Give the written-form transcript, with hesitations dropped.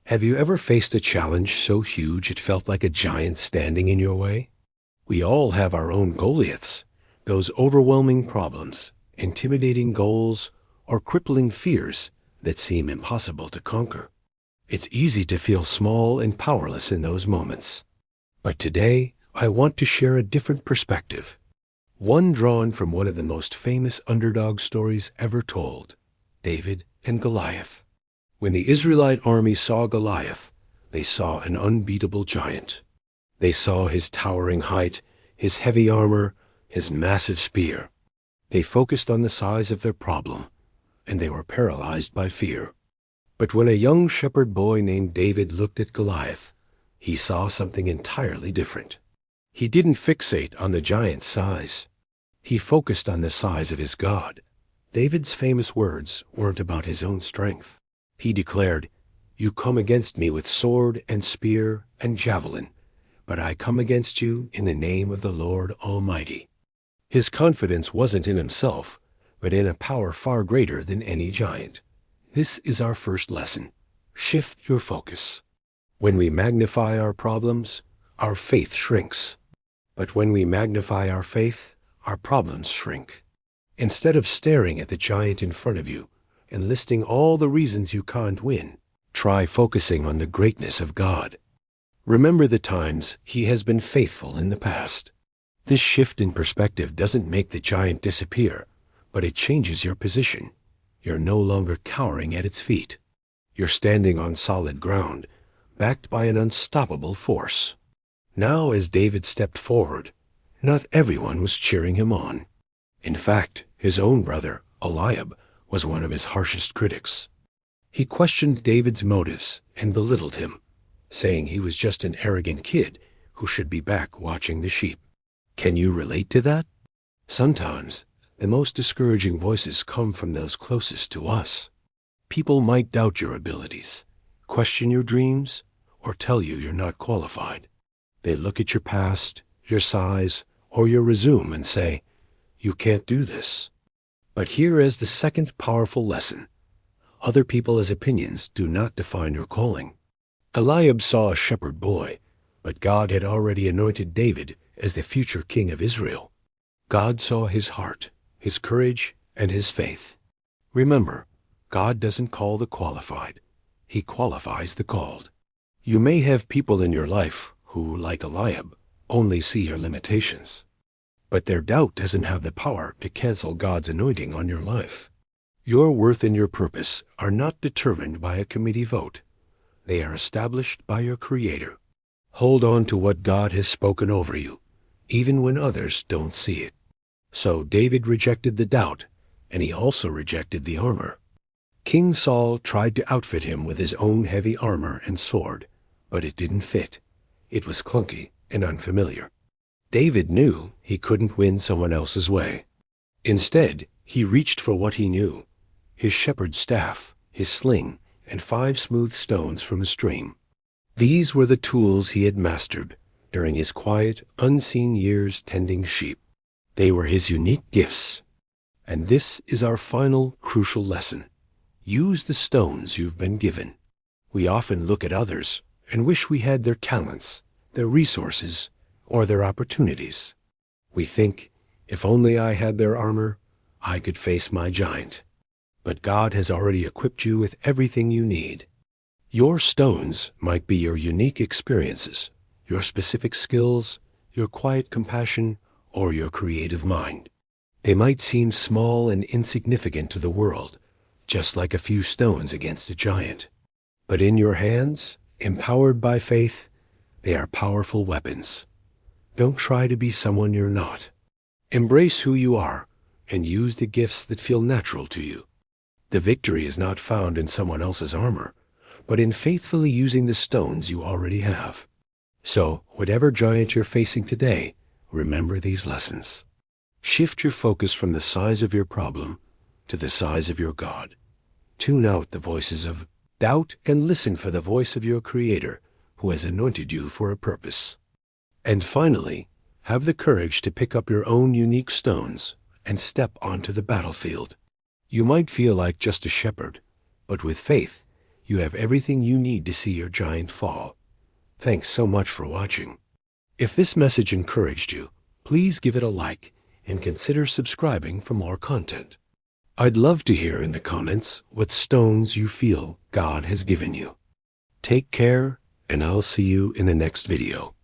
Have you ever faced a challenge so huge it felt like a giant standing in your way? We all have our own Goliaths, those overwhelming problems, intimidating goals, or crippling fears that seem impossible to conquer. It's easy to feel small and powerless in those moments. But today, I want to share a different perspective, one drawn from one of the most famous underdog stories ever told, David and Goliath. When the Israelite army saw Goliath, they saw an unbeatable giant. They saw his towering height, his heavy armor, his massive spear. They focused on the size of their problem, and they were paralyzed by fear. But when a young shepherd boy named David looked at Goliath, he saw something entirely different. He didn't fixate on the giant's size. He focused on the size of his God. David's famous words weren't about his own strength. He declared, "You come against me with sword and spear and javelin, but I come against you in the name of the Lord Almighty." His confidence wasn't in himself, but in a power far greater than any giant. This is our first lesson. Shift your focus. When we magnify our problems, our faith shrinks. But when we magnify our faith, our problems shrink. Instead of staring at the giant in front of you and listing all the reasons you can't win, try focusing on the greatness of God. Remember the times He has been faithful in the past. This shift in perspective doesn't make the giant disappear, but it changes your position. You're no longer cowering at its feet. You're standing on solid ground, backed by an unstoppable force. Now, as David stepped forward, not everyone was cheering him on. In fact, his own brother, Eliab, was one of his harshest critics. He questioned David's motives and belittled him, saying he was just an arrogant kid who should be back watching the sheep. Can you relate to that? Sometimes, the most discouraging voices come from those closest to us. People might doubt your abilities, question your dreams, or tell you you're not qualified. They look at your past, your size, or your resume and say, "You can't do this." But here is the second powerful lesson. Other people's opinions do not define your calling. Eliab saw a shepherd boy, but God had already anointed David as the future king of Israel. God saw his heart, his courage, and his faith. Remember, God doesn't call the qualified. He qualifies the called. You may have people in your life who, like Eliab, only see your limitations. But their doubt doesn't have the power to cancel God's anointing on your life. Your worth and your purpose are not determined by a committee vote. They are established by your Creator. Hold on to what God has spoken over you, even when others don't see it. So David rejected the doubt, and he also rejected the armor. King Saul tried to outfit him with his own heavy armor and sword, but it didn't fit. It was clunky and unfamiliar. David knew he couldn't win someone else's way. Instead, he reached for what he knew: his shepherd's staff, his sling, and 5 smooth stones from a stream. These were the tools he had mastered during his quiet, unseen years tending sheep. They were his unique gifts. And this is our final, crucial lesson. Use the stones you've been given. We often look at others and wish we had their talents, their resources, or their opportunities. We think, if only I had their armor, I could face my giant. But God has already equipped you with everything you need. Your stones might be your unique experiences, your specific skills, your quiet compassion, or your creative mind. They might seem small and insignificant to the world, just like a few stones against a giant. But in your hands, empowered by faith, they are powerful weapons. Don't try to be someone you're not. Embrace who you are and use the gifts that feel natural to you. The victory is not found in someone else's armor, but in faithfully using the stones you already have. So, whatever giant you're facing today, remember these lessons. Shift your focus from the size of your problem to the size of your God. Tune out the voices of doubt and listen for the voice of your Creator, who has anointed you for a purpose. And finally, have the courage to pick up your own unique stones and step onto the battlefield. You might feel like just a shepherd, but with faith, you have everything you need to see your giant fall. Thanks so much for watching. If this message encouraged you, please give it a like and consider subscribing for more content. I'd love to hear in the comments what stones you feel God has given you. Take care, and I'll see you in the next video.